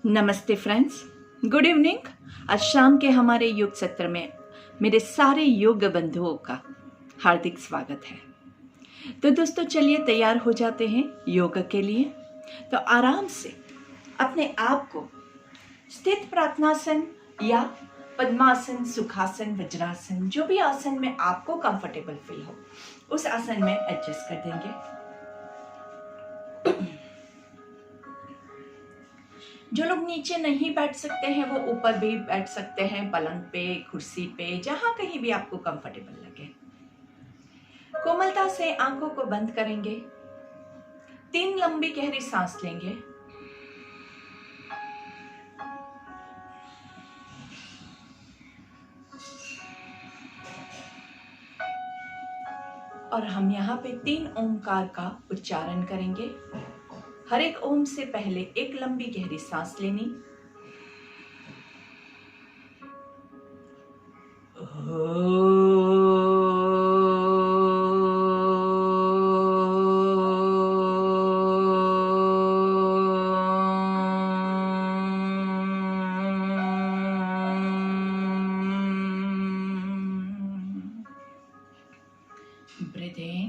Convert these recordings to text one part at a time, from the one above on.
नमस्ते friends, good evening. आज शाम के हमारे योग सत्र में मेरे सारे योग बंधुओं का हार्दिक स्वागत है। तो दोस्तों चलिए तैयार हो जाते हैं योग के लिए। तो आराम से अपने आप को स्थित प्रार्थनासन या पद्मासन, सुखासन, वज्रासन, जो भी आसन में आपको कंफर्टेबल फील हो उस आसन में एडजस्ट कर देंगे। जो लोग नीचे नहीं बैठ सकते हैं वो ऊपर भी बैठ सकते हैं, पलंग पे, कुर्सी पे, जहां कहीं भी आपको कंफर्टेबल लगे। कोमलता से आंखों को बंद करेंगे, 3 लंबी गहरी सांस लेंगे और हम यहाँ पे 3 ओंकार का उच्चारण करेंगे। हर एक ओम से पहले एक लंबी गहरी सांस लेनी, breathe in,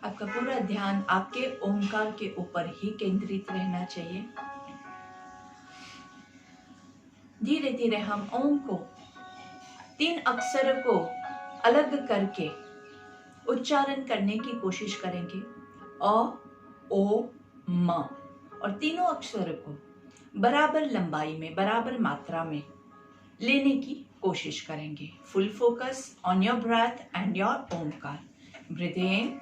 आपका पूरा ध्यान आपके ओंकार के ऊपर ही केंद्रित रहना चाहिए। धीरे धीरे हम ओम को 3 अक्षर को अलग करके उच्चारण करने की कोशिश करेंगे। अ, ओ, म और तीनों अक्षर को बराबर लंबाई में, बराबर मात्रा में लेने की कोशिश करेंगे। Full focus on your breath and your Omkar. Breathe in,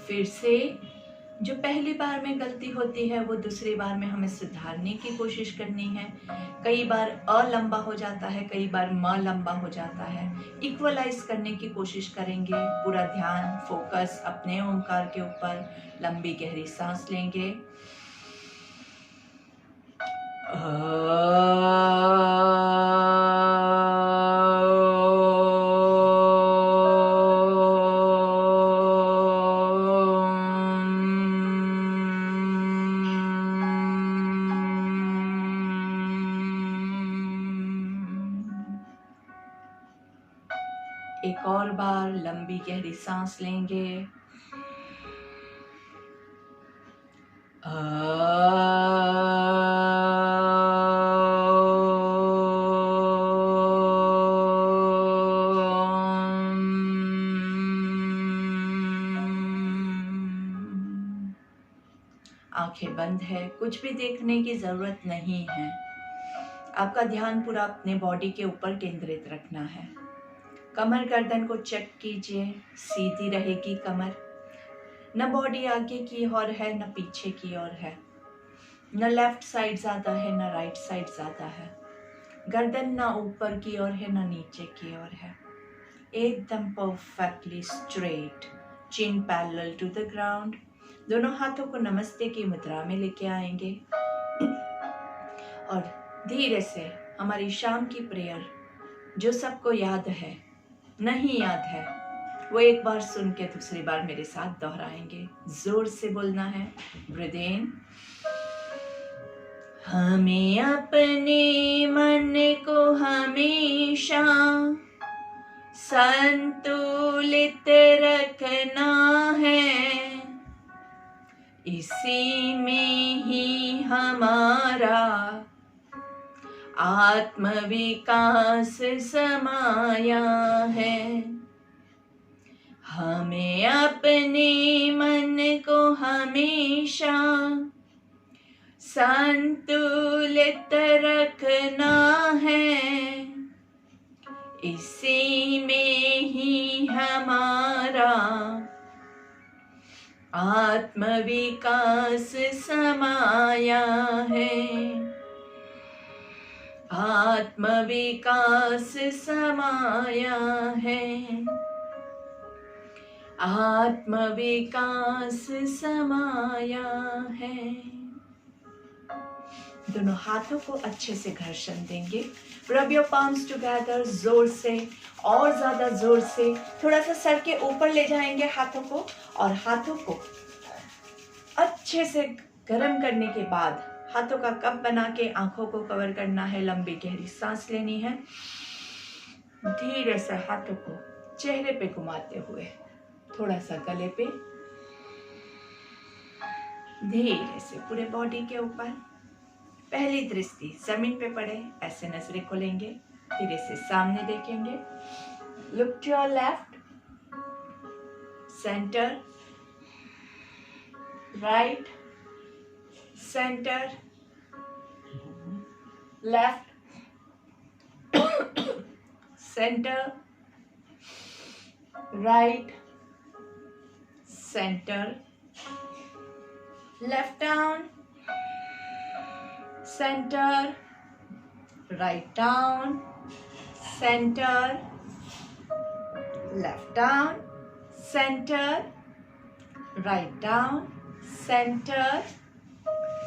फिर से जो पहली बार में गलती होती है वो दूसरी बार में हमें सुधारने की कोशिश करनी है। कई बार अ लंबा हो जाता है, कई बार म लंबा हो जाता है। इक्वलाइज करने की कोशिश करेंगे। पूरा ध्यान, फोकस अपने ओंकार के ऊपर। लंबी गहरी सांस लेंगे। एक और बार लंबी गहरी सांस लेंगे। आंखें बंद है, कुछ भी देखने की जरूरत नहीं है। आपका ध्यान पूरा अपने बॉडी के ऊपर केंद्रित रखना है। कमर गर्दन को चेक कीजिए, सीधी रहेगी कमर। न बॉडी आगे की ओर है, न पीछे की ओर है। न लेफ्ट साइड ज्यादा है, न राइट साइड ज्यादा है। गर्दन न ऊपर की ओर है, न नीचे की ओर है। एकदम perfectly straight, chin parallel to the ground. दोनों हाथों को नमस्ते की मुद्रा में लेके आएंगे और धीरे से हमारी शाम की प्रेयर जो सबको याद है, नहीं याद है, वो एक बार सुन के दूसरी बार मेरे साथ दोहराएंगे। जोर से बोलना है। ब्रीथ इन, हमें अपने मन को हमेशा संतुलित रखना है, इसी में ही हमारा आत्मविकास समाया है। हमें अपने मन को हमेशा संतुलित रखना है। इसी में ही हमारा आत्मविकास समाया है। आत्मविकास समाया है। आत्मविकास समाया है। दोनों हाथों को अच्छे से घर्षण देंगे। रब योर पाम्स टुगेदर, जोर से, और ज्यादा जोर से। थोड़ा सा सर के ऊपर ले जाएंगे हाथों को, और हाथों को अच्छे से गर्म करने के बाद हाथों का कप बना के आंखों को कवर करना है। लंबी गहरी सांस लेनी है। धीरे से हाथों को चेहरे पे घुमाते हुए, थोड़ा सा गले पे, धीरे से पूरे बॉडी के ऊपर। पहली दृष्टि जमीन पे पड़े, ऐसे नजरें खोलेंगे, धीरे से सामने देखेंगे। Look to your left, centre, right, centre, left, centre, right, centre, left down, center, right down, center, left down, center, right down, center.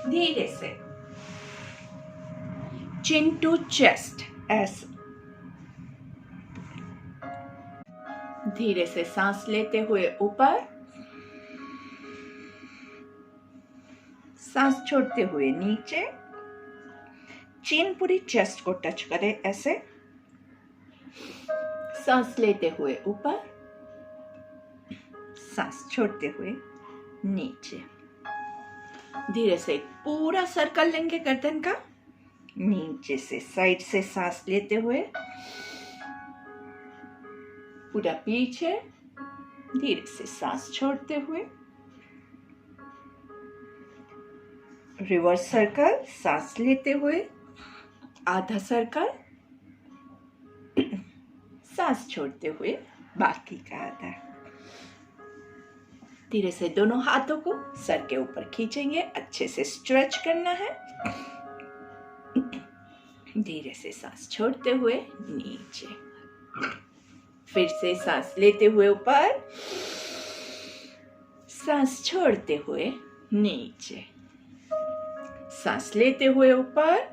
धीरे से chin to chest, ऐसे। धीरे से सांस लेते हुए ऊपर, सांस छोड़ते हुए नीचे। चिन पूरी चेस्ट को टच करे, ऐसे। सांस लेते हुए ऊपर, सांस छोड़ते हुए नीचे। धीरे से पूरा सर्कल लेंगे गर्दन का, नीचे से साइड से सांस लेते हुए पूरा पीछे, धीरे से सांस छोड़ते हुए रिवर्स सर्कल, सांस लेते हुए आधा सर्कल, सांस छोड़ते हुए बाकी का आधा। धीरे से दोनों हाथों को सर के ऊपर खींचेंगे, अच्छे से स्ट्रेच करना है। धीरे से सांस छोड़ते हुए नीचे, फिर से सांस लेते हुए ऊपर, सांस छोड़ते हुए नीचे, सांस लेते हुए ऊपर,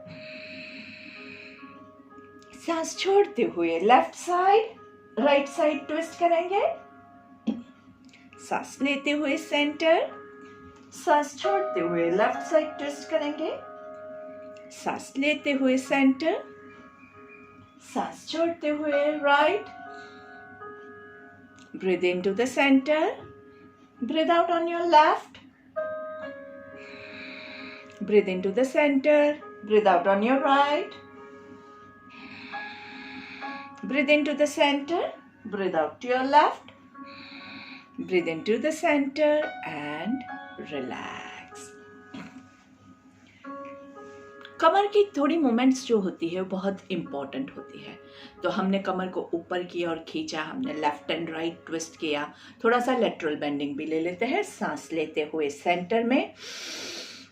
सांस छोड़ते हुए left side, right side twist करेंगे। सांस लेते हुए सेंटर, सांस छोड़ते हुए लेफ्ट साइड ट्विस्ट करेंगे। सांस लेते हुए सेंटर, सांस छोड़ते हुए right. Breathe into the centre, breathe out on your left. Breathe into the center, breathe out on your right. Breathe into the center, breathe out to your left. Breathe into the center and relax. कमर की थोड़ी movements जो होती है बहुत important होती है। तो हमने कमर को ऊपर की ओर खींचा, हमने लेफ्ट एंड राइट ट्विस्ट किया, थोड़ा सा लेटरल बेंडिंग भी ले लेते हैं। सांस लेते हुए सेंटर में,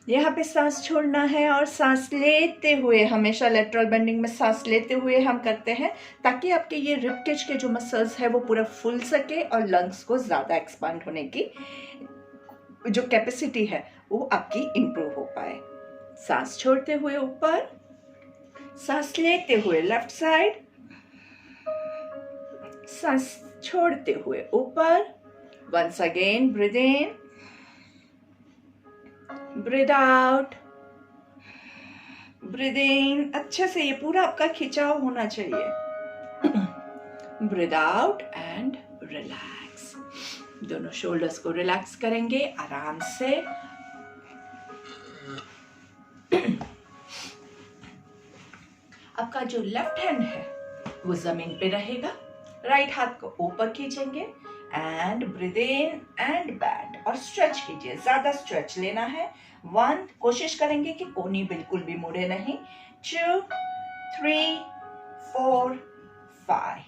यहाँ पे सांस छोड़ना है, और सांस लेते हुए हमेशा लेटरल बेंडिंग में सांस लेते हुए हम करते हैं, ताकि आपके ये रिब केज के जो मसल्स है वो पूरा फूल सके और लंग्स को ज़्यादा एक्सपांड होने की जो कैपेसिटी है वो आपकी इम्प्रूव हो पाए। सांस छोड़ते हुए ऊपर, सांस लेते हुए लेफ्ट साइड, सांस छोड़ते हुए ऊपर। Once again breathe in, breathe out, breathe in. अच्छे से ये पूरा आपका खिंचाव होना चाहिए। Breathe out and relax. दोनों शोल्डर्स को रिलैक्स करेंगे आराम से। आपका जो लेफ्ट हैंड है वो जमीन पे रहेगा, राइट हाथ को ऊपर खींचेंगे and breathe in and back और स्ट्रेच कीजिए, ज्यादा स्ट्रेच लेना है। 1, कोशिश करेंगे कि कोहनी बिल्कुल भी मुड़े नहीं। 2, 3, 4, 5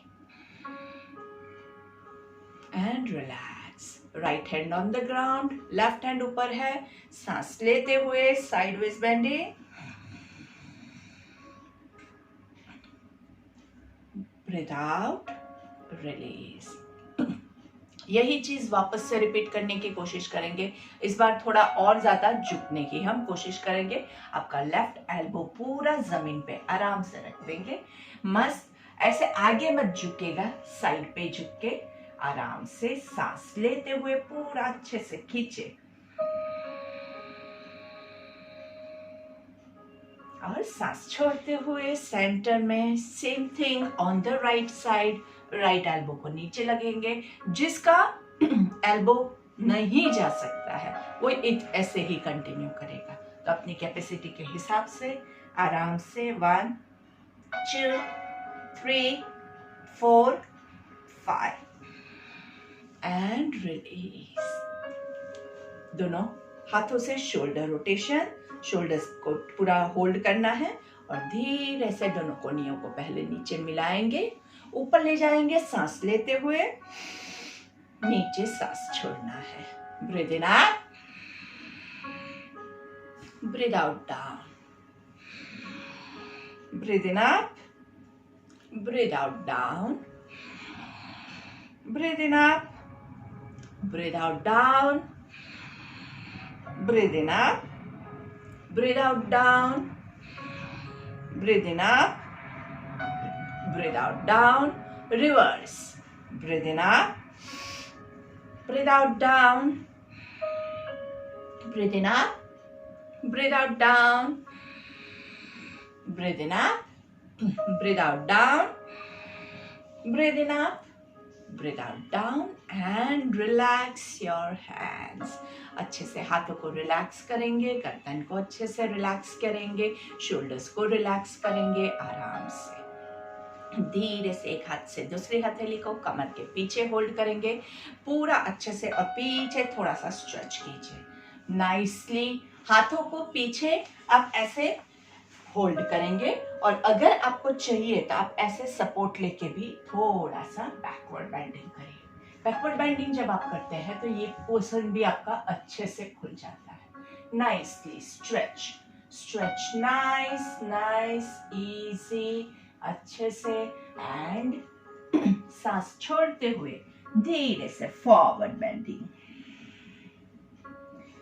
and relax. Right hand on the ground, left hand ऊपर है, सांस लेते हुए sideways bending, breathe out, release. यही चीज वापस से रिपीट करने की कोशिश करेंगे। इस बार थोड़ा और ज्यादा झुकने की हम कोशिश करेंगे। आपका लेफ्ट एल्बो पूरा जमीन पे आराम से रख देंगे, मस्त ऐसे आगे मत झुकेगा, साइड पे झुक के आराम से सांस लेते हुए पूरा अच्छे से खींचे और सांस छोड़ते हुए सेंटर में same thing on the right side. Right elbow को नीचे लगेंगे, जिसका एल्बो नहीं जा सकता है वो ऐसे ही कंटिन्यू करेगा। तो अपनी कैपेसिटी के हिसाब से आराम से 1, 2, 3, 4, 5 एंड रिलीज। दोनों हाथों से शोल्डर रोटेशन, शोल्डर्स को पूरा होल्ड करना है और धीरे से दोनों कोहनियों को पहले नीचे मिलाएंगे, ऊपर ले जाएंगे, सांस लेते हुए नीचे सांस छोड़ना है। Breathe in up, breathe out down, breathe in up, breathe out down, breathe in up, breathe out down, breathe in up, breathe out down, breathe in up, breathe out down, reverse, breathe in up, breathe out down, breathe in up, breathe out down, breathe in up, breathe out down, breathe in up, breathe out down and relax your hands। अच्छे से हाथों को relax करेंगे, गर्दन को अच्छे से relax करेंगे, शोल्डर्स को रिलैक्स करेंगे आराम से। धीरे से एक हाथ से दूसरी हथेली को कमर के पीछे होल्ड करेंगे पूरा अच्छे से और पीछे थोड़ा सा स्ट्रेच कीजिए नाइसली। हाथों को पीछे आप ऐसे होल्ड करेंगे और अगर आपको चाहिए तो आप ऐसे सपोर्ट लेके भी थोड़ा सा बैकवर्ड बेंडिंग करिए। बैकवर्ड बेंडिंग जब आप करते हैं तो ये पोर्शन भी आपका अच्छे से खुल जाता है। Nicely stretch, stretch nice nice easy अच्छे से एंड सांस छोड़ते हुए धीरे से फॉरवर्ड बेंडिंग।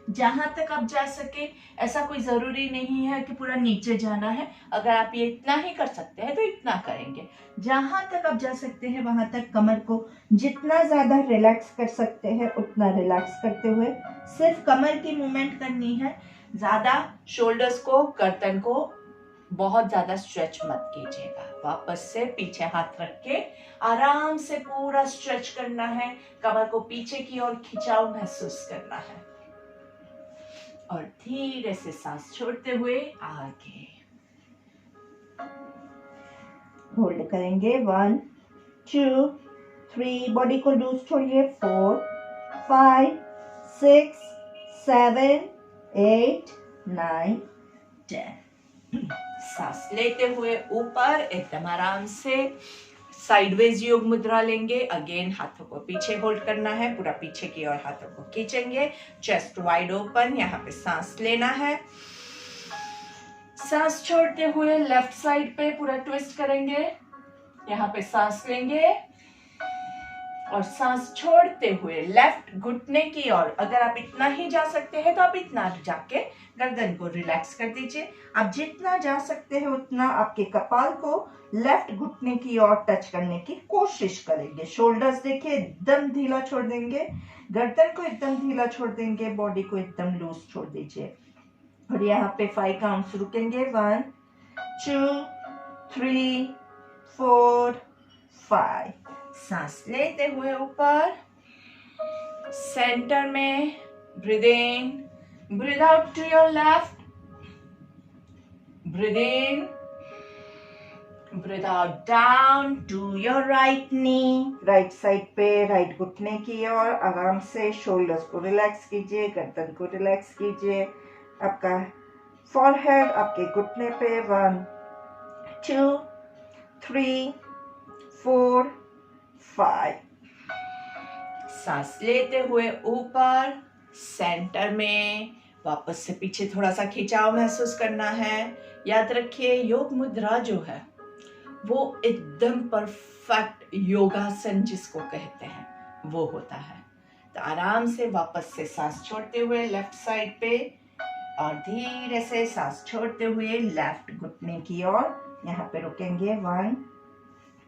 जहां तक आप जा सके, ऐसा कोई जरूरी नहीं है कि पूरा नीचे जाना है। अगर आप ये इतना ही कर सकते हैं तो इतना करेंगे। जहां तक आप जा सकते हैं वहां तक कमर को जितना ज्यादा रिलैक्स कर सकते हैं उतना रिलैक्स करते हुए सिर्फ कमर की मूवमेंट करनी है। ज्यादा शोल्डर्स को, गर्दन को बहुत ज्यादा स्ट्रेच मत कीजिएगा। वापस से पीछे हाथ रख के आराम से पूरा स्ट्रेच करना है। कमर को पीछे की ओर खिंचाव महसूस करना है और धीरे से सांस छोड़ते हुए आगे होल्ड करेंगे। 1 2 3 बॉडी को लूज छोड़िए। 4 5 6 7 8 9 10। सांस लेते हुए ऊपर एकदम आराम से साइडवेज योग मुद्रा लेंगे। अगेन हाथों को पीछे होल्ड करना है, पूरा पीछे की ओर हाथों को खींचेंगे। चेस्ट वाइड ओपन, यहाँ पे सांस लेना है। सांस छोड़ते हुए लेफ्ट साइड पे पूरा ट्विस्ट करेंगे। यहाँ पे सांस लेंगे और सांस छोड़ते हुए लेफ्ट घुटने की ओर। अगर आप इतना ही जा सकते हैं तो आप इतना जाके गर्दन को रिलैक्स कर दीजिए। आप जितना जा सकते हैं उतना आपके कपाल को लेफ्ट घुटने की ओर टच करने की कोशिश करेंगे। शोल्डर्स देखिए एकदम ढीला छोड़ देंगे, गर्दन को एकदम ढीला छोड़ देंगे, बॉडी को एकदम लूज छोड़ दीजिए। और यहाँ पे 5 काउंट्स रुकेंगे। 1 2 3 4 5। सांस लेते हुए ऊपर सेंटर में breathe in, breathe out to your left, breathe in, Breathe out down to your right knee. Right side पे राइट घुटने की ओर आराम से शोल्डर्स को रिलैक्स कीजिए, गर्दन को रिलैक्स कीजिए। आपका फॉरहेड आपके घुटने पे 1 2 3 4 5। सांस लेते हुए ऊपर, सेंटर में, वापस से पीछे थोड़ा सा खिंचाव महसूस करना है। याद रखिए योग मुद्रा जो है वो एकदम परफेक्ट योगासन जिसको कहते हैं वो होता है। तो आराम से वापस से सांस छोड़ते हुए लेफ्ट साइड पे और धीरे से सांस छोड़ते हुए लेफ्ट घुटने की ओर यहाँ पे रुकेंगे। 1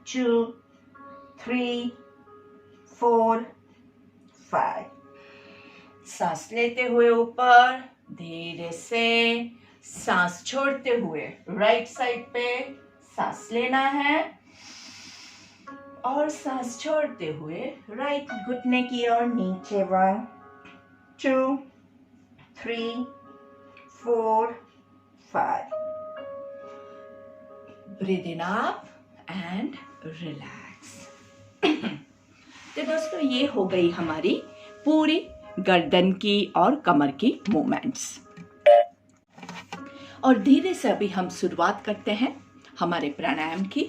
2 3 4 5। सांस लेते हुए ऊपर, धीरे से सांस छोड़ते हुए राइट साइड पे सांस लेना है और सांस छोड़ते हुए राइट घुटने की ओर नीचे। 1 2 3 4 5। Breathe in up and relax. तो दोस्तों ये हो गई हमारी पूरी गर्दन की और कमर की मूवमेंट्स। और धीरे से अभी हम शुरुआत करते हैं हमारे प्राणायाम की।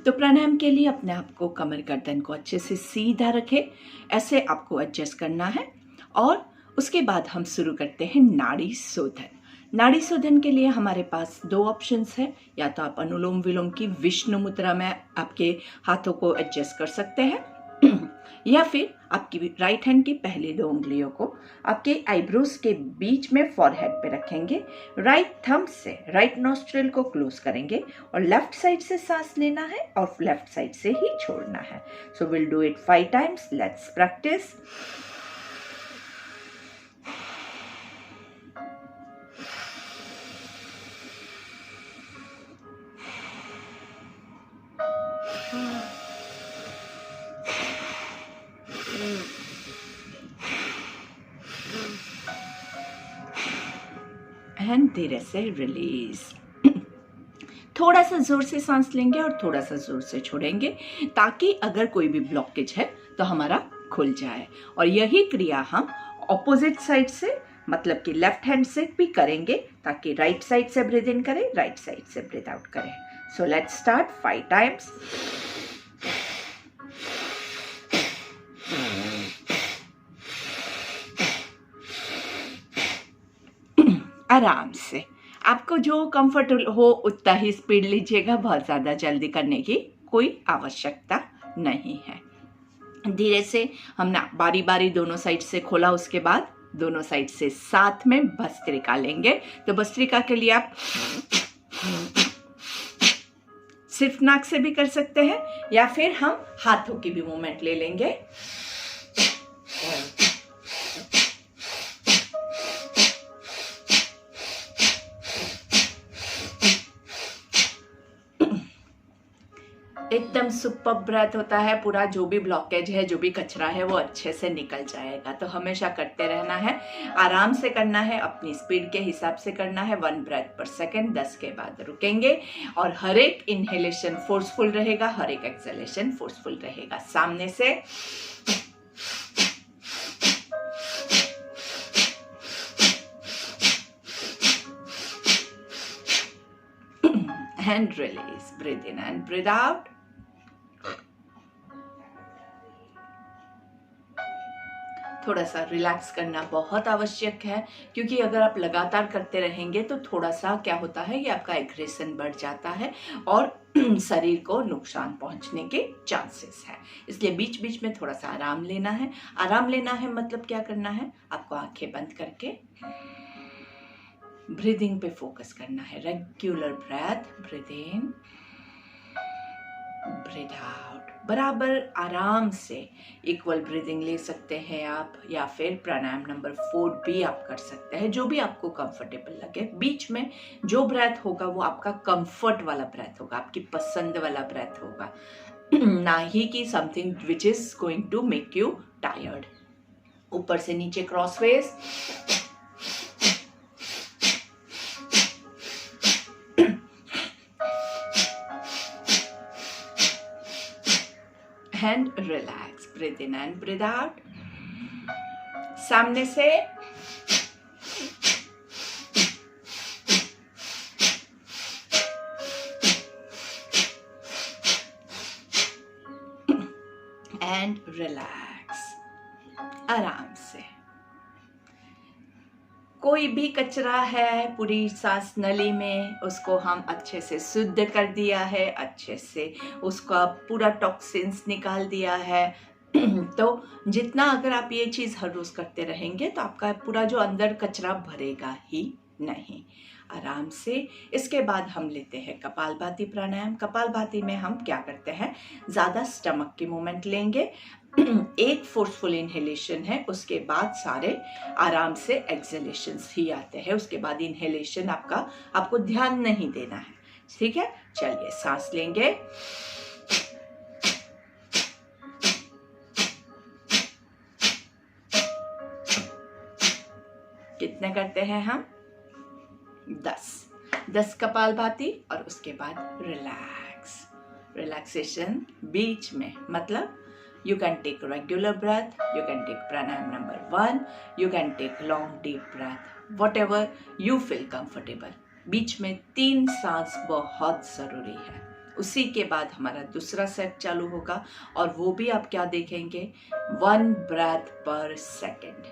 तो प्राणायाम के लिए अपने आप को कमर गर्दन को अच्छे से सीधा रखें, ऐसे आपको एडजस्ट करना है। और उसके बाद हम शुरू करते हैं नाड़ी शोधन। नाड़ी शोधन के लिए हमारे पास 2 ऑप्शंस हैं। या तो आप अनुलोम विलोम की विष्णु मुद्रा में आपके हाथों को एडजस्ट कर सकते हैं या फिर आपकी राइट हैंड की पहली 2 उंगलियों को आपके आईब्रोज के बीच में फॉरहेड पे रखेंगे। राइट थंब से राइट नोस्ट्रिल को क्लोज करेंगे और लेफ्ट साइड से सांस लेना है और लेफ्ट साइड से ही छोड़ना है। So will do it 5 times. Let's practice. And धीरे से रिलीज। थोड़ा सा जोर से सांस लेंगे और थोड़ा सा जोर से छोड़ेंगे ताकि अगर कोई भी ब्लॉकेज है तो हमारा खुल जाए। और यही क्रिया हम ऑपोजिट साइड से मतलब कि लेफ्ट हैंड से भी करेंगे ताकि राइट साइड से ब्रीथ इन करें, राइट साइड से ब्रीथ आउट करें। सो लेट्स स्टार्ट 5 टाइम्स। आराम से आपको जो कंफर्टेबल हो उतना ही स्पीड लीजिएगा, बहुत ज़्यादा जल्दी करने की कोई आवश्यकता नहीं है। धीरे से हमने बारी बारी दोनों साइड से खोला, उसके बाद दोनों साइड से साथ में भस्त्रिका लेंगे। तो भस्त्रिका के लिए आप सिर्फ नाक से भी कर सकते हैं या फिर हम हाथों की भी मूवमेंट ले लेंगे। एकदम सुपर ब्रेथ होता है, पूरा जो भी ब्लॉकेज है, जो भी कचरा है वो अच्छे से निकल जाएगा। तो हमेशा करते रहना है, आराम से करना है, अपनी स्पीड के हिसाब से करना है। 1 ब्रेथ पर सेकेंड, 10 के बाद रुकेंगे और हर एक इनहेलेशन फोर्सफुल रहेगा, हर एक एक्सहेलेशन फोर्सफुल रहेगा। सामने से and release. Breathe in and breathe out. थोड़ा सा रिलैक्स करना बहुत आवश्यक है, क्योंकि अगर आप लगातार करते रहेंगे तो थोड़ा सा क्या होता है कि आपका एग्रेशन बढ़ जाता है और शरीर को नुकसान पहुंचने के चांसेस है। इसलिए बीच बीच में थोड़ा सा आराम लेना है। आराम लेना है मतलब क्या करना है, आपको आंखें बंद करके ब्रीदिंग पे फोकस करना है। Regular breath, breathe in, breathe out. बराबर आराम से इक्वल ब्रीदिंग ले सकते हैं आप, या फिर प्राणायाम नंबर 4 भी आप कर सकते हैं, जो भी आपको कंफर्टेबल लगे। बीच में जो ब्रेथ होगा वो आपका कंफर्ट वाला ब्रेथ होगा, आपकी पसंद वाला ब्रेथ होगा, ना ही कि something which is going to make you tired. ऊपर से नीचे crossways, and relax. Breathe in and breathe out. सामने से एंड रिलैक्स। आराम से। कोई भी कचरा है पूरी सांस नली में, उसको हम अच्छे से शुद्ध कर दिया है, अच्छे से उसका पूरा टॉक्सिन्स निकाल दिया है। तो जितना अगर आप ये चीज़ हर रोज़ करते रहेंगे तो आपका पूरा जो अंदर कचरा भरेगा ही नहीं। आराम से। इसके बाद हम लेते हैं कपालभाति प्राणायाम। कपालभाति में हम क्या करते हैं, ज़्यादा स्टमक की मूवमेंट लेंगे। एक फोर्सफुल इनहेलेशन है, उसके बाद सारे आराम से एक्सहेलेशंस ही आते हैं। उसके बाद इनहेलेशन आपको ध्यान नहीं देना है, ठीक है। चलिए सांस लेंगे। कितने करते हैं हम? 10 कपालभाति और उसके बाद रिलैक्सेशन बीच में, मतलब you can take regular breath, you can take pranayam number 1, you can take long deep breath, whatever you feel comfortable। बीच में 3 सांस बहुत ज़रूरी है। उसी के बाद हमारा दूसरा सेट चालू होगा और वो भी आप क्या देखेंगे, 1 breath per second।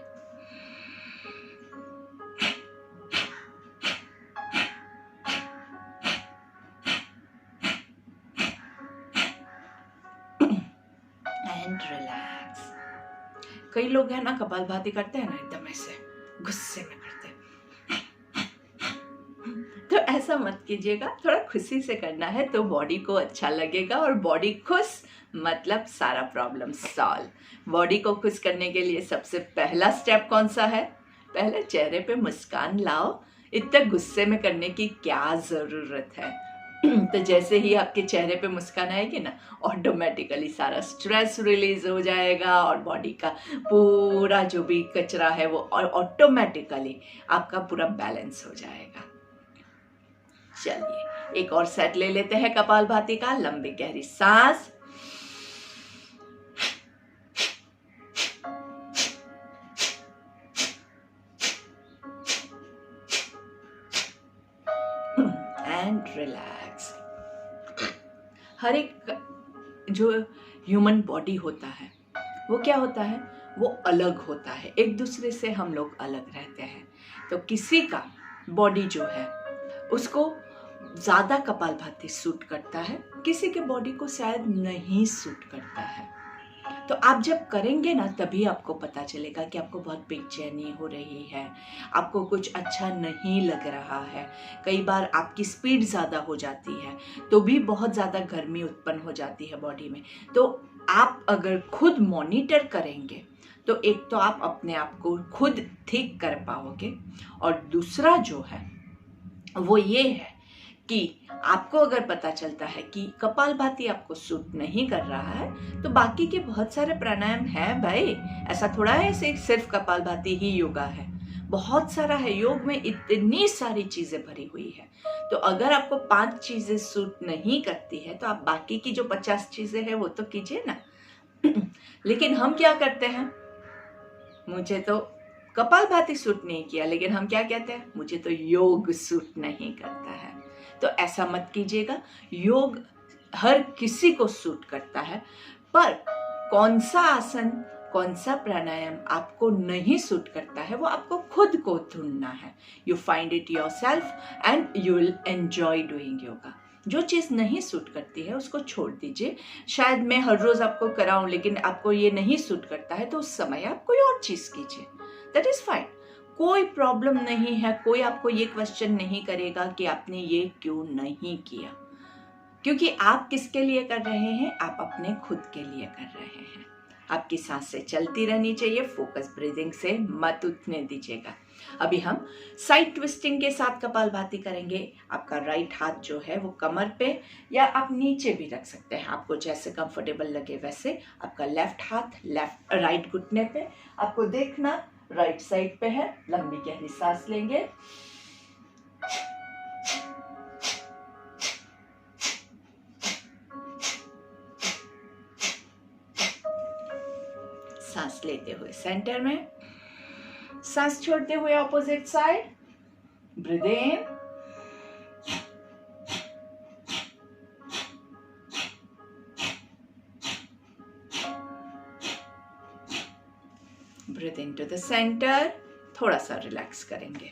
रिलैक्स। कई लोग हैं ना कपालभाति करते हैं ना एकदम ऐसे गुस्से में करते हैं, तो ऐसा मत कीजिएगा। थोड़ा खुशी से करना है तो बॉडी को अच्छा लगेगा, और बॉडी खुश मतलब सारा प्रॉब्लम सॉल्व। बॉडी को खुश करने के लिए सबसे पहला स्टेप कौन सा है? पहले चेहरे पे मुस्कान लाओ। इतना गुस्से में करने की क्या ज़रूरत है? तो जैसे ही आपके चेहरे पे मुस्कान आएगी ना, ऑटोमेटिकली सारा स्ट्रेस रिलीज हो जाएगा और बॉडी का पूरा जो भी कचरा है वो ऑटोमेटिकली आपका पूरा बैलेंस हो जाएगा। चलिए एक और सेट ले लेते हैं कपालभाति का। लंबी गहरी सांस, एंड रिलैक्स। हर एक जो ह्यूमन बॉडी होता है वो क्या होता है, वो अलग होता है। एक दूसरे से हम लोग अलग रहते हैं। तो किसी का बॉडी जो है उसको ज़्यादा कपालभाति सूट करता है, किसी के बॉडी को शायद नहीं सूट करता है। तो आप जब करेंगे ना तभी आपको पता चलेगा कि आपको बहुत बेचैनी हो रही है, आपको कुछ अच्छा नहीं लग रहा है। कई बार आपकी स्पीड ज़्यादा हो जाती है तो भी बहुत ज़्यादा गर्मी उत्पन्न हो जाती है बॉडी में। तो आप अगर खुद मॉनिटर करेंगे तो एक तो आप अपने आप को खुद ठीक कर पाओगे, और दूसरा जो है वो ये है कि आपको अगर पता चलता है कि कपालभाति आपको सूट नहीं कर रहा है तो बाकी के बहुत सारे प्राणायाम हैं भाई। ऐसा थोड़ा है सिर्फ कपालभाति ही योगा है, बहुत सारा है। योग में इतनी सारी चीजें भरी हुई है। तो अगर आपको 5 चीजें सूट नहीं करती है तो आप बाकी की जो 50 चीजें हैं वो तो कीजिए ना। लेकिन हम क्या करते हैं, मुझे तो कपालभाति सूट नहीं किया, लेकिन हम क्या कहते हैं, मुझे तो योग सूट नहीं करता है। तो ऐसा मत कीजिएगा। योग हर किसी को सूट करता है, पर कौन सा आसन, कौन सा प्राणायाम आपको नहीं सूट करता है वो आपको खुद को ढूंढना है। You find it yourself and you will enjoy doing yoga. जो चीज़ नहीं सूट करती है उसको छोड़ दीजिए। शायद मैं हर रोज़ आपको कराऊं, लेकिन आपको ये नहीं सूट करता है तो उस समय आप कोई और चीज़ कीजिए, दैट इज़ फाइन। कोई प्रॉब्लम नहीं है। कोई आपको ये क्वेश्चन नहीं करेगा कि आपने ये क्यों नहीं किया, क्योंकि आप किसके लिए कर रहे हैं, आप अपने खुद के लिए कर रहे हैं। आपकी सांसें चलती रहनी चाहिए, फोकस ब्रीदिंग से मत उठने दीजिएगा। अभी हम साइड ट्विस्टिंग के साथ कपालभाति करेंगे। आपका राइट हाथ जो है वो कमर पे या आप नीचे भी रख सकते हैं, आपको जैसे कंफर्टेबल लगे वैसे। आपका लेफ्ट हाथ राइट घुटने पे, आपको देखना राइट साइड पे है। लंबी गहरी सांस लेंगे, सांस लेते हुए सेंटर में, सांस छोड़ते हुए opposite side. Breathe in, breathe into the centre. थोड़ा सा रिलैक्स करेंगे।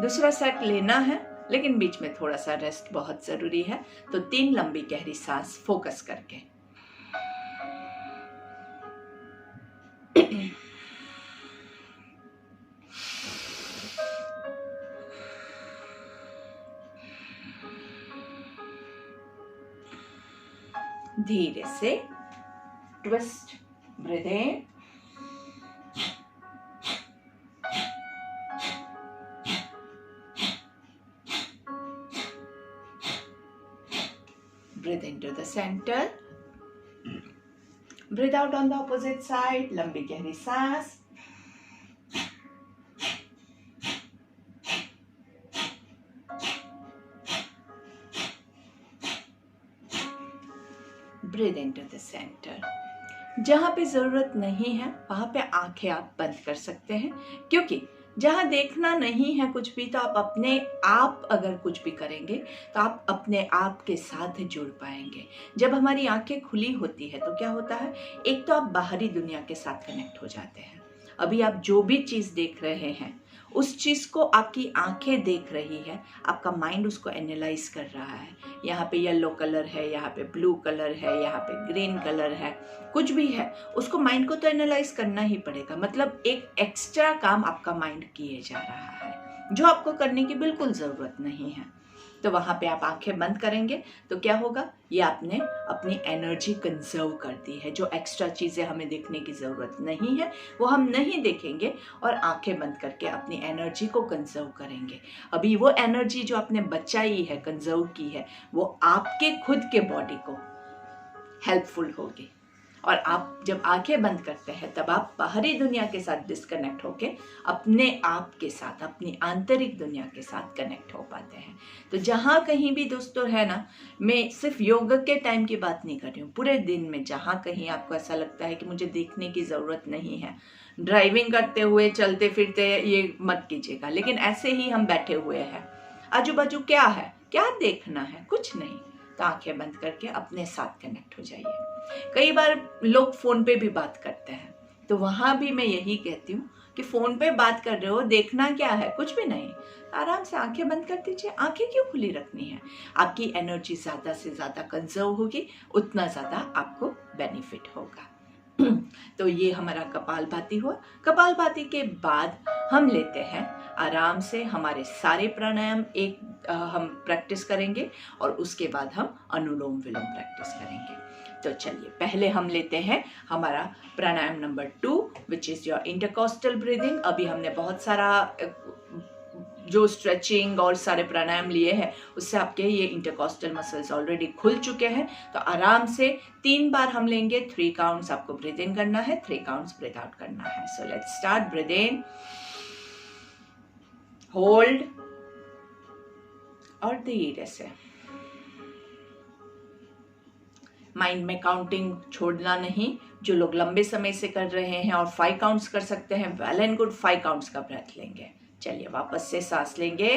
दूसरा सेट लेना है, लेकिन बीच में थोड़ा सा रेस्ट बहुत जरूरी है। तो 3 लंबी गहरी सांस फोकस करके। धीरे से twist, breathe in, breathe into the center, breathe out on the opposite side। लंबी गहरी सांस, breathe into the center। जहां पे जरूरत नहीं है वहां पे आंखें आप बंद कर सकते हैं, क्योंकि जहां देखना नहीं है कुछ भी, तो आप अपने आप अगर कुछ भी करेंगे तो आप अपने आप के साथ जुड़ पाएंगे। जब हमारी आंखें खुली होती है तो क्या होता है, एक तो आप बाहरी दुनिया के साथ कनेक्ट हो जाते हैं। अभी आप जो भी चीज़ देख रहे हैं उस चीज़ को आपकी आंखें देख रही है, आपका माइंड उसको एनालाइज कर रहा है। यहाँ पे येलो कलर है, यहाँ पे ब्लू कलर है, यहाँ पे ग्रीन कलर है, कुछ भी है, उसको माइंड को तो एनालाइज करना ही पड़ेगा। मतलब एक एक्स्ट्रा काम आपका माइंड किए जा रहा है जो आपको करने की बिल्कुल ज़रूरत नहीं है। तो वहाँ पे आप आंखें बंद करेंगे तो क्या होगा, ये आपने अपनी एनर्जी कंजर्व कर दी है। जो एक्स्ट्रा चीज़ें हमें देखने की ज़रूरत नहीं है वो हम नहीं देखेंगे और आंखें बंद करके अपनी एनर्जी को कंजर्व करेंगे। अभी वो एनर्जी जो आपने बचाई है, कंजर्व की है, वो आपके खुद के बॉडी को हेल्पफुल होगी। और आप जब आंखें बंद करते हैं तब आप बाहरी दुनिया के साथ डिस्कनेक्ट होके अपने आप के साथ, अपनी आंतरिक दुनिया के साथ कनेक्ट हो पाते हैं। तो जहाँ कहीं भी दोस्तों है ना, मैं सिर्फ योग के टाइम की बात नहीं कर रही हूँ, पूरे दिन में जहाँ कहीं आपको ऐसा लगता है कि मुझे देखने की ज़रूरत नहीं है, ड्राइविंग करते हुए, चलते फिरते, ये मत कीजिएगा। लेकिन ऐसे ही हम बैठे हुए हैं, आजू बाजू क्या है, क्या देखना है, कुछ नहीं, तो आंखें बंद करके अपने साथ कनेक्ट हो जाइए। कई बार लोग फोन पे भी बात करते हैं, तो वहां भी मैं यही कहती हूँ कि फोन पे बात कर रहे हो, देखना क्या है, कुछ भी नहीं, आराम से आंखें बंद कर दीजिए। आंखें क्यों खुली रखनी है, आपकी एनर्जी ज्यादा से ज्यादा कंजर्व होगी, उतना ज्यादा आपको बेनिफिट होगा। तो ये हमारा कपालभाति हुआ। कपालभाति के बाद हम लेते हैं आराम से हमारे सारे प्राणायाम, हम प्रैक्टिस करेंगे और उसके बाद हम अनुलोम विलोम प्रैक्टिस करेंगे। तो चलिए पहले हम लेते हैं हमारा pranayama number 2 which is your intercostal breathing. अभी हमने बहुत सारा जो स्ट्रेचिंग और सारे प्राणायाम लिए हैं उससे आपके ये इंटरकॉस्टल मसल्स ऑलरेडी खुल चुके हैं। तो आराम से 3 बार हम लेंगे, 3 काउंट्स आपको ब्रीथ इन करना है, 3 काउंट्स ब्रीथ आउट करना है। So let's start. Breathe in, hold और धीरे से माइंड में काउंटिंग छोड़ना नहीं। जो लोग लंबे समय से कर रहे हैं और 5 काउंट्स कर सकते हैं, वेल एंड गुड, 5 काउंट्स का ब्रेथ लेंगे। चलिए वापस से सांस लेंगे,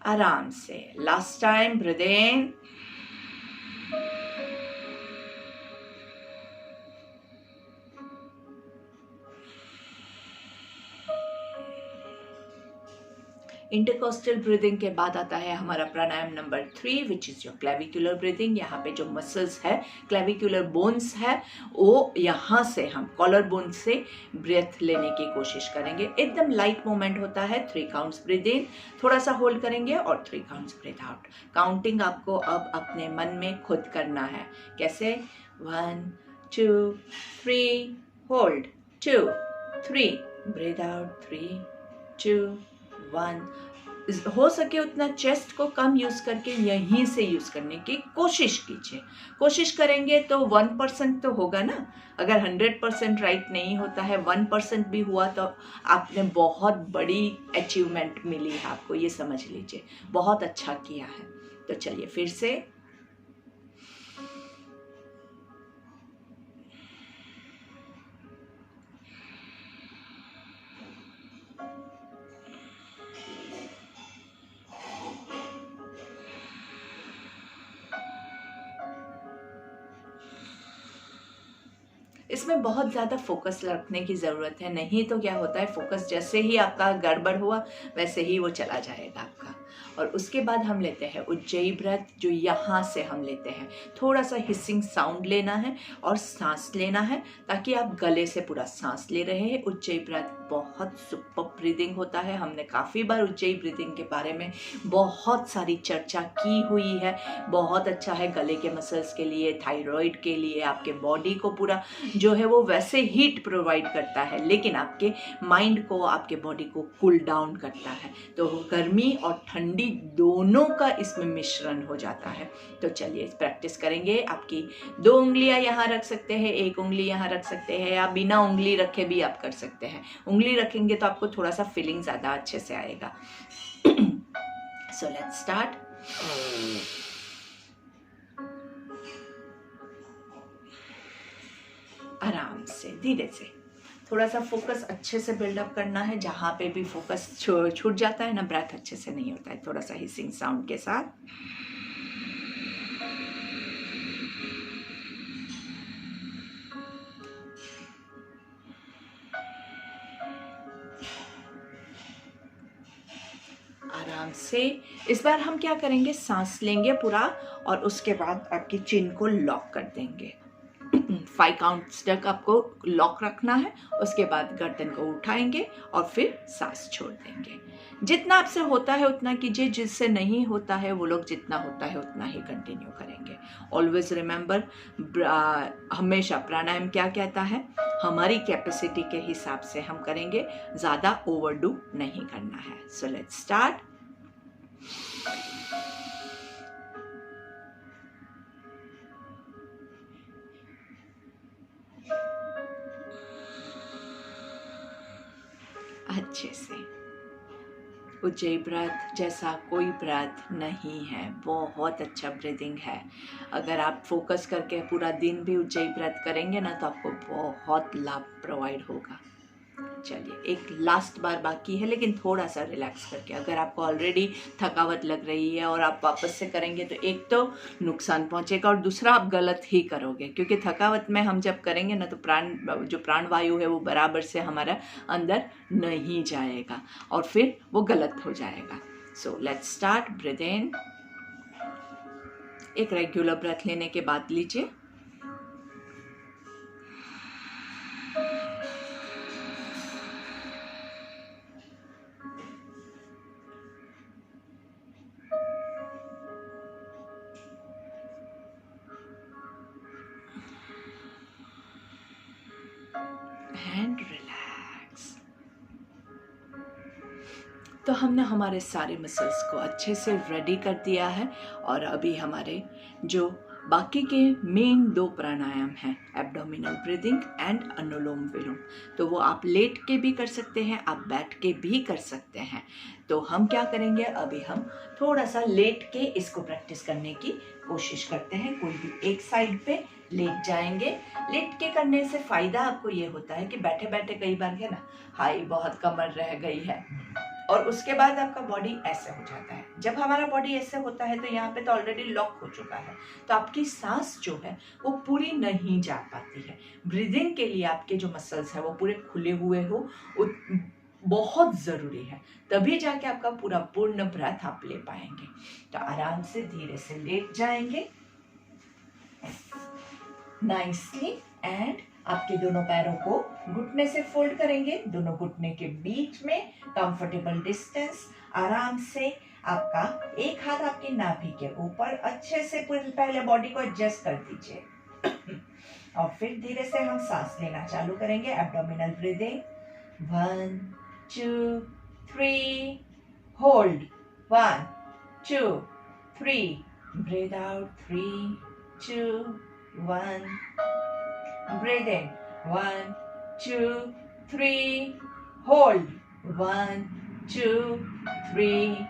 आराम से। Last time, breathe in, intercostal breathing के बाद आता है हमारा pranayama number 3 which is your clavicular breathing. यहाँ पे जो मसल्स है, क्लेविकुलर बोन्स है, वो यहाँ से हम कॉलर बोन से ब्रेथ लेने की कोशिश करेंगे। एकदम लाइट मूवमेंट होता है। 3 काउंट्स ब्रीथ इन, थोड़ा सा होल्ड करेंगे और 3 काउंट्स ब्रीथ आउट। काउंटिंग आपको अब अपने मन में खुद करना है। कैसे? 1 2 3, होल्ड, 2 3, ब्रीथ आउट, 3 2 1, हो सके उतना चेस्ट को कम यूज़ करके यहीं से यूज़ करने की कोशिश कीजिए। कोशिश करेंगे तो 1% तो होगा ना। अगर 100% राइट नहीं होता है, 1% भी हुआ तो आपने बहुत बड़ी अचीवमेंट मिली है आपको, ये समझ लीजिए। बहुत अच्छा किया है। तो चलिए फिर से इसमें बहुत ज़्यादा फोकस रखने की ज़रूरत है, नहीं तो क्या होता है, फोकस जैसे ही आपका गड़बड़ हुआ वैसे ही वो चला जाएगा आपका। और उसके बाद हम लेते हैं उज्जयी ब्रेथ, जो यहाँ से हम लेते हैं। थोड़ा सा हिसिंग साउंड लेना है और सांस लेना है, ताकि आप गले से पूरा सांस ले रहे हैं। उज्जयी ब्रेथ बहुत सुपर ब्रीदिंग होता है। हमने काफ़ी बार उज्जयी ब्रीदिंग के बारे में बहुत सारी चर्चा की हुई है। बहुत अच्छा है गले के मसल्स के लिए, थायराइड के लिए, आपके बॉडी को पूरा जो है वो वैसे हीट प्रोवाइड करता है, लेकिन आपके माइंड को, आपके बॉडी को कूल डाउन करता है। तो गर्मी और ठंडी दोनों का इसमें मिश्रण हो जाता है। तो चलिए प्रैक्टिस करेंगे। आपकी 2 उंगलियां यहाँ रख सकते हैं, 1 उंगली यहाँ रख सकते हैं, या बिना उंगली रखे भी आप कर सकते हैं। उंगली रखेंगे तो आपको थोड़ा सा फीलिंग ज़्यादा अच्छे से आएगा। सो लेट्स स्टार्ट। आराम से, धीरे से, थोड़ा सा फोकस अच्छे से बिल्डअप करना है। जहाँ पे भी फोकस छूट जाता है ना, ब्रेथ अच्छे से नहीं होता है। थोड़ा सा हिसिंग साउंड के साथ। आराम से। इस बार हम क्या करेंगे, सांस लेंगे पूरा और उसके बाद आपकी चिन को लॉक कर देंगे। 5 काउंट्स तक आपको लॉक रखना है। उसके बाद गर्दन को उठाएंगे और फिर सांस छोड़ देंगे। जितना आपसे होता है उतना कीजिए, जिससे नहीं होता है वो लोग जितना होता है उतना ही कंटिन्यू करेंगे। ऑलवेज रिमेंबर, हमेशा प्राणायाम क्या कहता है, हमारी कैपेसिटी के हिसाब से हम करेंगे, ज़्यादा ओवरडू नहीं करना है। So let's start. अच्छे से। उज्जयी ब्रेथ जैसा कोई ब्रेथ नहीं है, बहुत अच्छा ब्रीदिंग है। अगर आप फोकस करके पूरा दिन भी उज्जयी ब्रेथ करेंगे ना, तो आपको बहुत लाभ प्रोवाइड होगा। चलिए एक लास्ट बार बाकी है, लेकिन थोड़ा सा रिलैक्स करके। अगर आपको ऑलरेडी थकावट लग रही है और आप वापस से करेंगे तो एक तो नुकसान पहुंचेगा और दूसरा आप गलत ही करोगे, क्योंकि थकावट में हम जब करेंगे ना तो जो प्राणवायु है वो बराबर से हमारा अंदर नहीं जाएगा और फिर वो गलत हो जाएगा। सो लेट्स स्टार्ट। ब्रीथ इन, एक रेगुलर ब्रेथ लेने के बाद लीजिए। And relax. तो हमने हमारे सारे मसल्स को अच्छे से रेडी कर दिया है और अभी हमारे जो बाकी के मेन 2 प्राणायाम हैं, एब्डोमिनल ब्रीदिंग एंड अनुलोम विलोम, तो वो आप लेट के भी कर सकते हैं, आप बैठ के भी कर सकते हैं। तो हम क्या करेंगे, अभी हम थोड़ा सा लेट के इसको प्रैक्टिस करने की कोशिश करते हैं। कोई भी एक साइड पे लेट जाएंगे। लेट के करने से फ़ायदा आपको ये होता है कि बैठे बैठे कई बार है ना, हाई बहुत कमर रह गई है और उसके बाद आपका बॉडी ऐसे हो जाता है। जब हमारा बॉडी ऐसे होता है तो यहाँ पे तो ऑलरेडी लॉक हो चुका है, तो आपकी सांस जो है वो पूरी नहीं जा पाती है। ब्रीदिंग के लिए आपके जो मसल्स है वो पूरे खुले हुए हो, बहुत ज़रूरी है, तभी जाके आपका पूरा पूर्ण ब्रेथ आप ले पाएंगे। तो आराम से धीरे से लेट जाएंगे नाइसली एंड आपके दोनों पैरों को घुटने से फोल्ड करेंगे, दोनों घुटने के बीच में कंफर्टेबल डिस्टेंस। आराम से आपका एक हाथ आपकी नाभि के ऊपर, अच्छे से पहले बॉडी को एडजस्ट कर दीजिए और फिर धीरे से हम सांस लेना चालू करेंगे। Abdominal breathing, 1 2 3, hold 1, 2, 3. Breathe out. 3, 2, 1. Breathe in. 1, 2, 3. Hold. 1, 2, 3.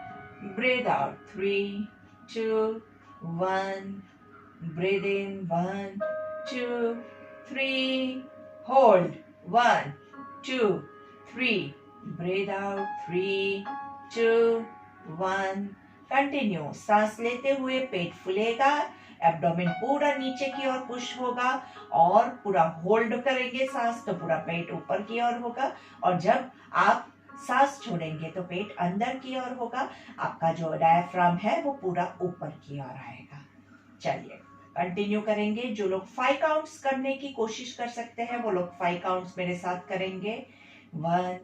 Breathe out. 3, 2, 1. Breathe in. 1, 2, 3. Hold. 1, 2, 3. Breathe out. 3, 2, 1. Continue. सांस लेते हुए पेट फूलेगा, एब्डोमेन पूरा नीचे की ओर पुश होगा और पूरा होल्ड करेंगे सांस तो पूरा पेट ऊपर की ओर होगा, और जब आप सांस छोड़ेंगे तो पेट अंदर की ओर होगा। आपका जो डायफ्राम है वो पूरा ऊपर की ओर आएगा। चलिए कंटिन्यू करेंगे। जो लोग 5 काउंट्स करने की कोशिश कर सकते हैं वो लोग 5 काउंट्स मेरे साथ करेंगे। 1,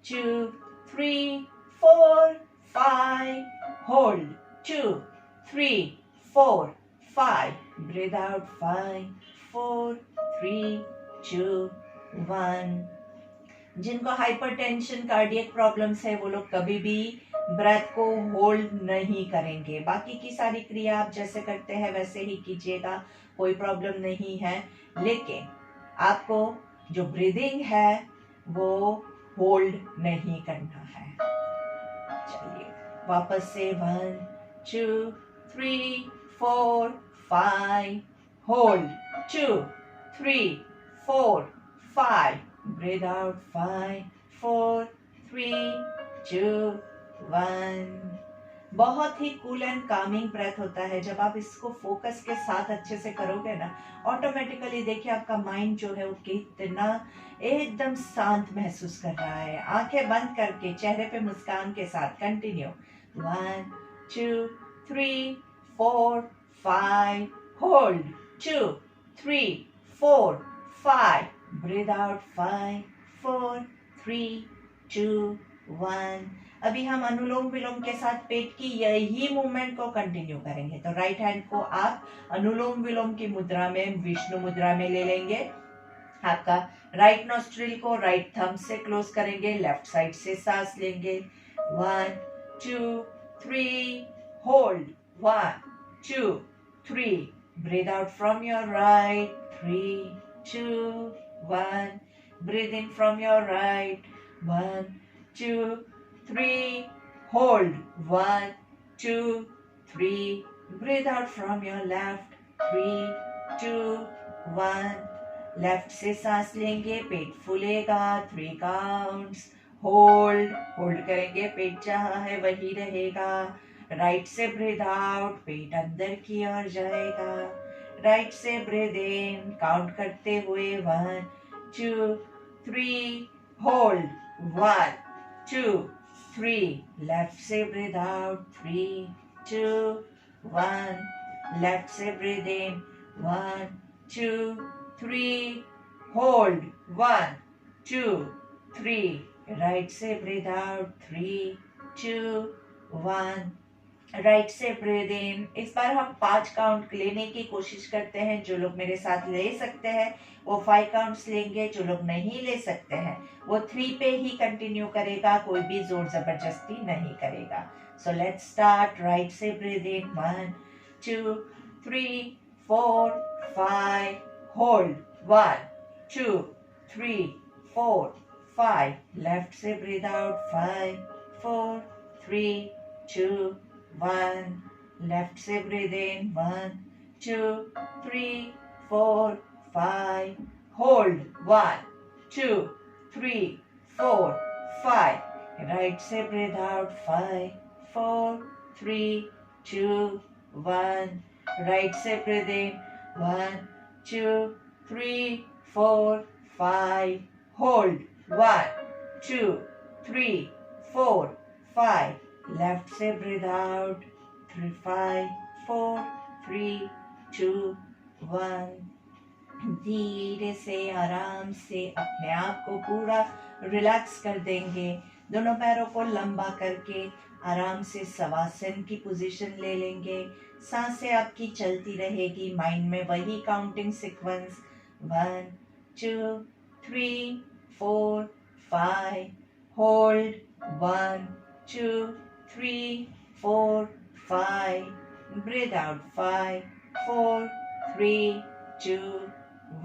2, 3, 4, 5. होल्ड. 2, 3, 4, 5. Breathe out. 5, 4, 3, 2, 1. जिनको हाइपरटेंशन, कार्डियक प्रॉब्लम्स है वो लोग कभी भी ब्रेथ को होल्ड नहीं करेंगे। बाकी की सारी क्रिया आप जैसे करते हैं वैसे ही कीजिएगा, कोई प्रॉब्लम नहीं है, लेकिन आपको जो ब्रीदिंग है वो होल्ड नहीं करना है। चलिए वापस से 1, 2, 3, 4, 5. होल्ड. 2, 3, 4, 5. Breathe out. 5, 4, 3, 2, 1. बहुत ही कूल एंड कामिंग ब्रेथ होता है। जब आप इसको फोकस के साथ अच्छे से करोगे ना, ऑटोमेटिकली देखिए आपका माइंड जो है वो कितना एकदम शांत महसूस कर रहा है। आंखें बंद करके चेहरे पे मुस्कान के साथ कंटिन्यू। 1, 2, 3, 4, 5. होल्ड. 2, 3, 4, 5. Breathe out. 5, 4, 3, 2, 1. अभी हम अनुलोम विलोम के साथ पेट की यही मूवमेंट को कंटिन्यू करेंगे। तो राइट हैंड को आप अनुलोम विलोम की मुद्रा में, विष्णु मुद्रा में ले लेंगे। आपका राइट नोस्ट्रिल को राइट थंब से क्लोज करेंगे, लेफ्ट साइड से सांस लेंगे। 1, 2, 3. Hold. 1, 2, 3. Breathe out from your right. 3, 2, 1. Breathe in from your right. 1, 2, 3. Hold. 1, 2, 3. Breathe out from your left. 3, 2, 1. Left से सांस लेंगे, पेट फूलेगा। 3 काउंट्स. होल्ड. होल्ड करेंगे, पेट जहां है वही रहेगा। राइट से ब्रीथ आउट, पेट अंदर की ओर जाएगा। राइट से ब्रीथ इन, काउंट करते हुए 1, 2, 3. होल्ड. 1, 2, 3. लेफ्ट से ब्रीथ आउट. 3, 2, 1. लेफ्ट से ब्रीथ इन. 1, 2, 3. होल्ड. 1, 2, 3. राइट से ब्रीथ आउट. 3, 2, 1. राइट से ब्रीथ इन। इस बार हम 5 काउंट लेने की कोशिश करते हैं। जो लोग मेरे साथ ले सकते हैं वो 5 काउंट्स लेंगे, जो लोग नहीं ले सकते हैं वो 3 पे ही कंटिन्यू करेगा, कोई भी जोर जबरदस्ती नहीं करेगा। सो लेट्स स्टार्ट। राइट से ब्रीथ इन। 1, 2, 3, 4, 5. होल्ड. 1, 2, 3, 4, 5. लेफ्ट से ब्रीथ आउट. 5, 4, 3, 2, 1. लेफ्ट से ब्रीथ इन. 1, 2, 3, 4, 5. होल्ड. 1, 2, 3, 4, 5. राइट से ब्रीथ आउट. 5, 4, 3, 2, 1. राइट से ब्रीथ इन. 1, 2, 3, 4, 5. होल्ड. 1, 2, 3, 4, 5. लेफ्ट से ब्रीथ आउट. 3, 5, 4, 3, 2, 1. धीरे से आराम से अपने आप को पूरा रिलैक्स कर देंगे। दोनों पैरों को लंबा करके आराम से शवासन की पोजीशन ले लेंगे। सांसें आपकी चलती रहेगी, माइंड में वही counting sequence. 1, 2, 3, 4, 5. Hold. 1, 2, 3, 4, 5, breathe out 5, 4, 3, 2,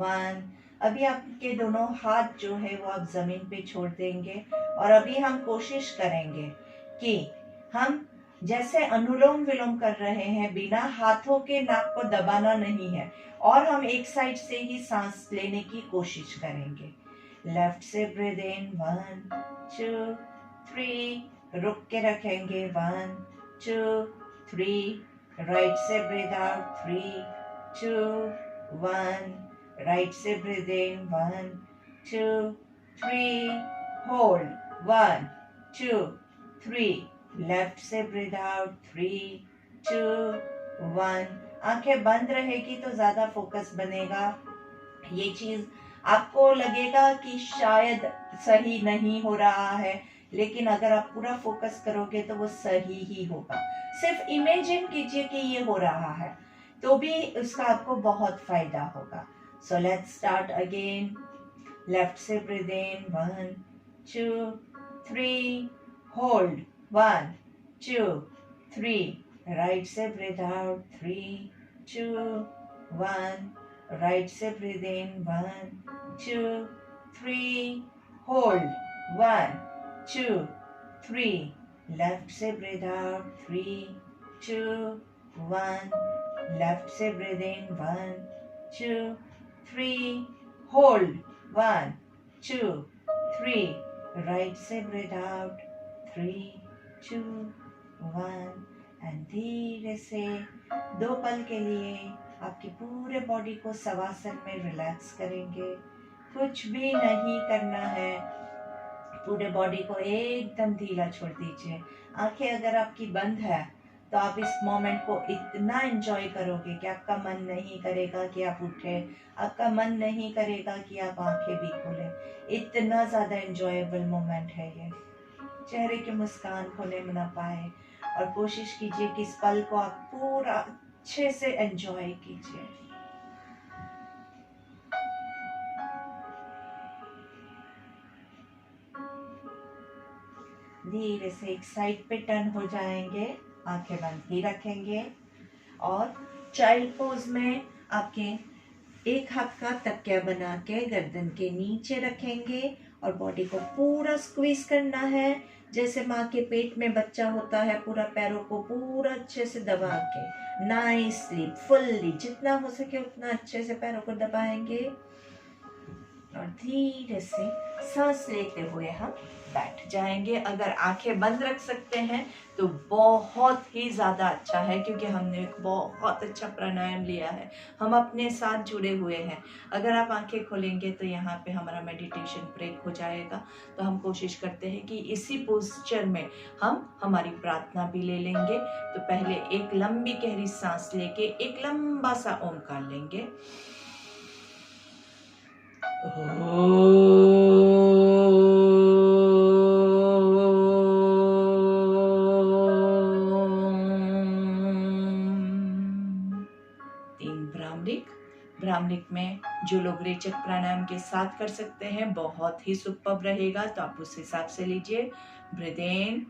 1। अभी आपके दोनों हाथ जो है वो आप जमीन पे छोड़ देंगे और अभी हम कोशिश करेंगे कि हम जैसे अनुलोम विलोम कर रहे हैं, बिना हाथों के नाक को दबाना नहीं है और हम एक साइड से ही सांस लेने की कोशिश करेंगे। लेफ्ट से ब्रीद इन 1, 2, 3, रुक के रखेंगे 1, 2, 3, राइट से ब्रीद आउट 3, 2, 1, राइट से ब्रीद इन 1, 2, 3, होल्ड 1, 2, 3, लेफ्ट से ब्रीद आउट 3, 2, 1। आंखें बंद रहेगी तो ज्यादा फोकस बनेगा। ये चीज आपको लगेगा कि शायद सही नहीं हो रहा है, लेकिन अगर आप पूरा फोकस करोगे तो वो सही ही होगा। सिर्फ इमेजिन कीजिए कि ये हो रहा है तो भी उसका आपको बहुत फायदा होगा। सो लेट्स स्टार्ट अगेन। लेफ्ट से ब्रीद इन 1, 2, 3, होल्ड 1, 2, 3, राइट से ब्रीद आउट 3, 2, 1, राइट से ब्रीद इन 1, 2, 3, होल्ड 1, 2, 3, लेफ्ट से ब्रीद आउट 3, 2, 1, लेफ्ट से ब्रीद इन 1, 2, 3, होल्ड 1, 2, 3, राइट से ब्रीद आउट 3, 2, 1 एंड धीरे से 2 पल के लिए आपकी पूरे बॉडी को शवासन में रिलैक्स करेंगे। कुछ भी नहीं करना है, पूरे बॉडी को एकदम ढीला छोड़ दीजिए। आंखें अगर आपकी बंद है तो आप इस मोमेंट को इतना एंजॉय करोगे कि आपका मन नहीं करेगा कि आप उठे, आपका मन नहीं करेगा कि आप आंखें भी खोलें। इतना ज्यादा एंजॉयबल मोमेंट है ये। चेहरे की मुस्कान खोने में ना पाए और कोशिश कीजिए कि इस पल को आप पूरा अच्छे से एंजॉय कीजिए। धीरे से एक साइड पे टर्न हो जाएंगे, आंखें बंद ही रखेंगे और चाइल्ड पोज में आपके एक हाथ का तकिया बना के गर्दन के नीचे रखेंगे और बॉडी को पूरा स्क्वीज करना है। जैसे माँ के पेट में बच्चा होता है, पूरा पैरों को पूरा अच्छे से दबा के नाइसली फुल्ली जितना हो सके उतना अच्छे से पैरों को दबाएंगे और धीरे से सांस लेते हुए हम बैठ जाएंगे। अगर आंखें बंद रख सकते हैं तो बहुत ही ज़्यादा अच्छा है, क्योंकि हमने एक बहुत अच्छा प्राणायाम लिया है, हम अपने साथ जुड़े हुए हैं। अगर आप आंखें खोलेंगे तो यहाँ पे हमारा मेडिटेशन ब्रेक हो जाएगा। तो हम कोशिश करते हैं कि इसी पोस्चर में हम हमारी प्रार्थना भी ले लेंगे। तो पहले एक लंबी गहरी सांस लेके एक लंबा सा ओमकार लेंगे। भ्रामरिक में जो लोग रेचक प्राणायाम के साथ कर सकते हैं बहुत ही सुपर्ब रहेगा, तो आप उस हिसाब से लीजिए। ब्रीथ इन,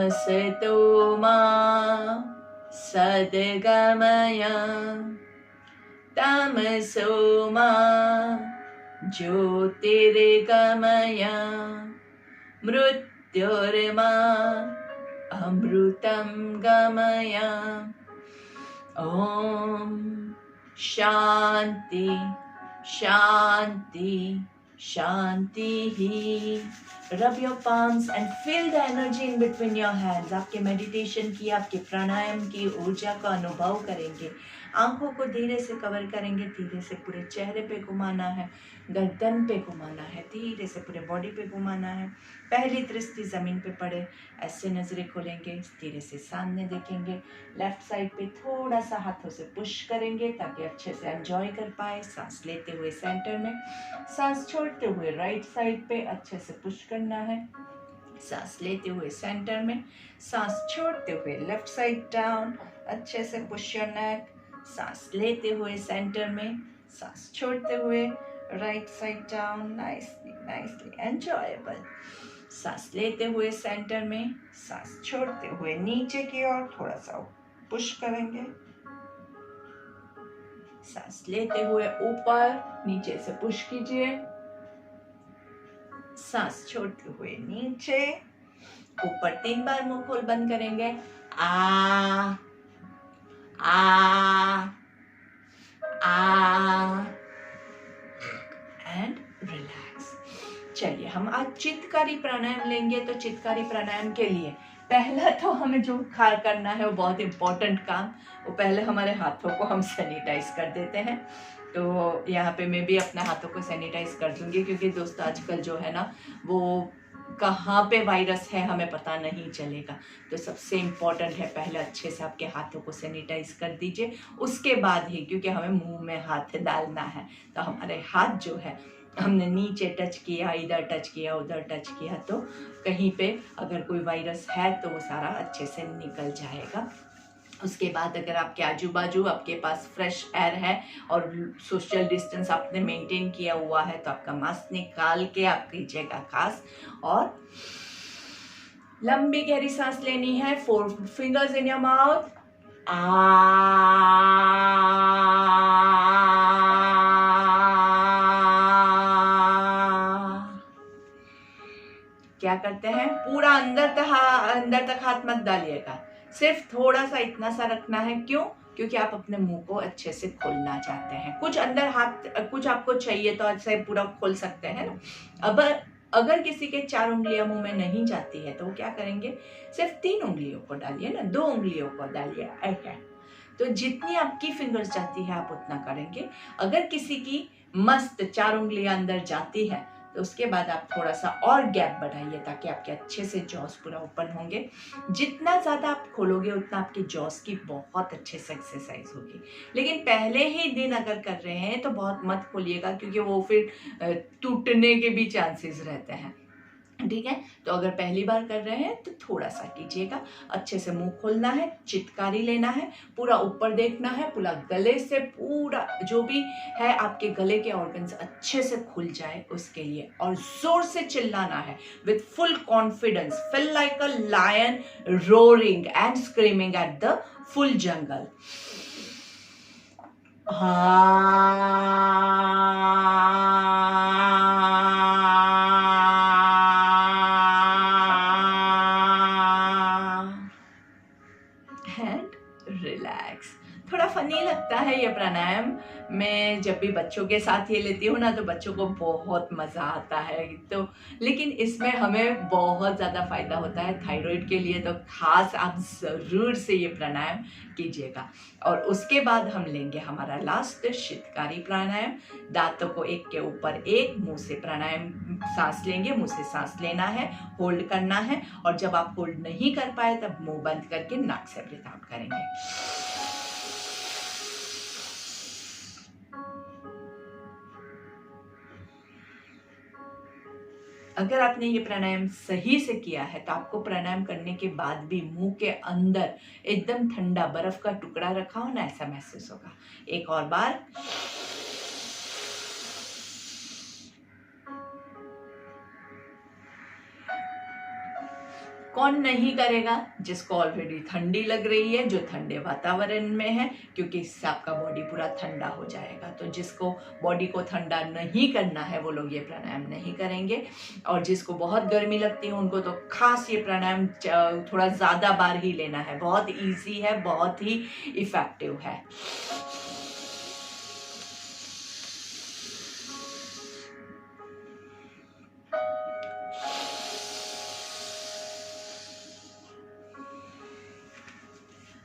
असतो मा सद्गमय तमसो मा ज्योतिर्गमय मृत्युर्मा अमृतं गमय। Om Shanti Shanti, Shanti. Rub your palms and feel the energy in between your hands. आपके मेडिटेशन की, आपके प्राणायाम की ऊर्जा का अनुभव करेंगे. आंखों को धीरे से कवर करेंगे, धीरे से पूरे चेहरे पे घुमाना है, गर्दन पे घुमाना है, धीरे से पूरे बॉडी पे घुमाना है. पहली दृष्टि जमीन पे पड़े, ऐसे नजरें खोलेंगे, धीरे से सामने देखेंगे. लेफ्ट साइड पे थोड़ा सा हाथों से पुश करेंगे ताकि अच्छे से एंजॉय कर पाए. सांस लेते हुए सेंटर में, सांस छोड़ते हुए राइट साइड पे अच्छे से पुश करना है. सांस लेते हुए सेंटर में, सांस छोड़ते हुए लेफ्ट साइड डाउन, अच्छे से पुश योर नेक. सांस लेते हुए सेंटर में, सांस छोड़ते हुए right side down, nicely nicely enjoyable. सांस लेते हुए सेंटर में, सांस छोड़ते हुए नीचे की ओर थोड़ा सा पुश करेंगे. सांस लेते हुए ऊपर, नीचे से पुश कीजिए. सांस छोड़ते हुए नीचे, ऊपर 3 बार मुंह खोल बंद करेंगे. आ एंड रिलैक्स. चलिए हम आज चित्तकारी प्राणायाम लेंगे. तो चित्तकारी प्राणायाम के लिए पहला तो हमें जो करना है वो बहुत इम्पोर्टेंट काम, वो पहले हमारे हाथों को हम सैनिटाइज कर देते हैं. तो यहाँ पे मैं भी अपने हाथों को सैनिटाइज कर दूंगी, क्योंकि दोस्तों आजकल जो है ना वो कहाँ पे वायरस है हमें पता नहीं चलेगा. तो सबसे इम्पोर्टेंट है पहले अच्छे से आपके हाथों को सैनिटाइज कर दीजिए, उसके बाद ही, क्योंकि हमें मुंह में हाथ डालना है. तो हमारे हाथ जो है हमने नीचे टच किया, इधर टच किया, उधर टच किया, तो कहीं पे अगर कोई वायरस है तो वो सारा अच्छे से निकल जाएगा. उसके बाद अगर आपके आजू बाजू आपके पास फ्रेश एयर है और सोशल डिस्टेंस आपने मेंटेन किया हुआ है, तो आपका मास्क निकाल के आप कीजिएगा खास. और लंबी गहरी सांस लेनी है. 4 फिंगर्स इन योर माउथ. क्या करते हैं, पूरा अंदर तक हाथ मत डालिएगा, सिर्फ थोड़ा सा इतना सा रखना है. क्यों? क्योंकि आप अपने मुंह को अच्छे से खोलना चाहते हैं. कुछ अंदर हाथ, कुछ आपको चाहिए तो ऐसे पूरा खोल सकते हैं ना. अब अगर किसी के 4 उंगलियां मुंह में नहीं जाती है तो वो क्या करेंगे, सिर्फ 3 उंगलियों को डालिए ना, 2 उंगलियों को डालिए. ऐसा तो जितनी आपकी फिंगर्स जाती है आप उतना करेंगे. अगर किसी की मस्त 4 उंगलियां अंदर जाती है तो उसके बाद आप थोड़ा सा और गैप बढ़ाइए ताकि आपके अच्छे से जॉस पूरा ओपन होंगे. जितना ज़्यादा आप खोलोगे उतना आपके जॉस की बहुत अच्छे से एक्सरसाइज होगी. लेकिन पहले ही दिन अगर कर रहे हैं तो बहुत मत खोलिएगा, क्योंकि वो फिर टूटने के भी चांसेस रहते हैं. ठीक है, तो अगर पहली बार कर रहे हैं तो थोड़ा सा कीजिएगा. अच्छे से मुंह खोलना है, चित्कारी लेना है, पूरा ऊपर देखना है, पूरा गले से पूरा जो भी है आपके गले के ऑर्गन्स अच्छे से खुल जाए उसके लिए. और जोर से चिल्लाना है with full confidence. Feel like a lion roaring and screaming at the full jungle. Relax. थोड़ा फनी लगता है ये प्राणायाम. मैं जब भी बच्चों के साथ ये लेती हूँ ना तो बच्चों को बहुत मज़ा आता है. तो लेकिन इसमें हमें बहुत ज़्यादा फायदा होता है थायराइड के लिए. तो खास आप ज़रूर से ये प्राणायाम कीजिएगा. और उसके बाद हम लेंगे हमारा लास्ट शीतकारी प्राणायाम. दांतों को एक के ऊपर एक, मुंह से प्राणायाम सांस लेंगे, मुंह से सांस लेना है, होल्ड करना है. और जब आप होल्ड नहीं कर पाए तब मुंह बंद करके नाक से ब्रीथ आउट करेंगे. अगर आपने ये प्राणायाम सही से किया है तो आपको प्राणायाम करने के बाद भी मुंह के अंदर एकदम ठंडा बर्फ का टुकड़ा रखा हो ना, ऐसा महसूस होगा. एक और बार. कौन नहीं करेगा जिसको ऑलरेडी ठंडी लग रही है, जो ठंडे वातावरण में है, क्योंकि इससे आपका बॉडी पूरा ठंडा हो जाएगा. तो जिसको बॉडी को ठंडा नहीं करना है वो लोग ये प्राणायाम नहीं करेंगे. और जिसको बहुत गर्मी लगती है उनको तो खास ये प्राणायाम थोड़ा ज़्यादा बार ही लेना है. बहुत ईजी है, बहुत ही इफेक्टिव है.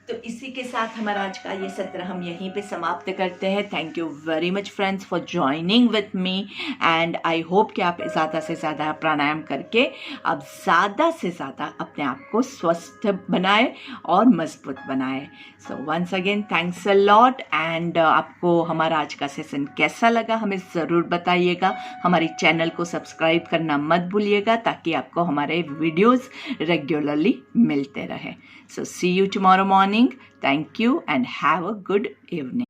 तो इसी के साथ हमारा आज का ये सत्र हम यहीं पे समाप्त करते हैं। Thank you very much friends for joining with me and I hope कि आप ज़्यादा से ज़्यादा प्राणायाम करके आप ज़्यादा से ज़्यादा अपने आप को स्वस्थ बनाए और मजबूत बनाए। So once again thanks a lot and आपको हमारा आज का सेशन कैसा लगा हमें ज़रूर बताइएगा। हमारी चैनल को सब्सक्राइब करना मत भूलिएगा ताकि आपको हमारे वीडियोज़ रेगुलरली मिलते रहे। So see you tomorrow morning. Thank you and have a good evening.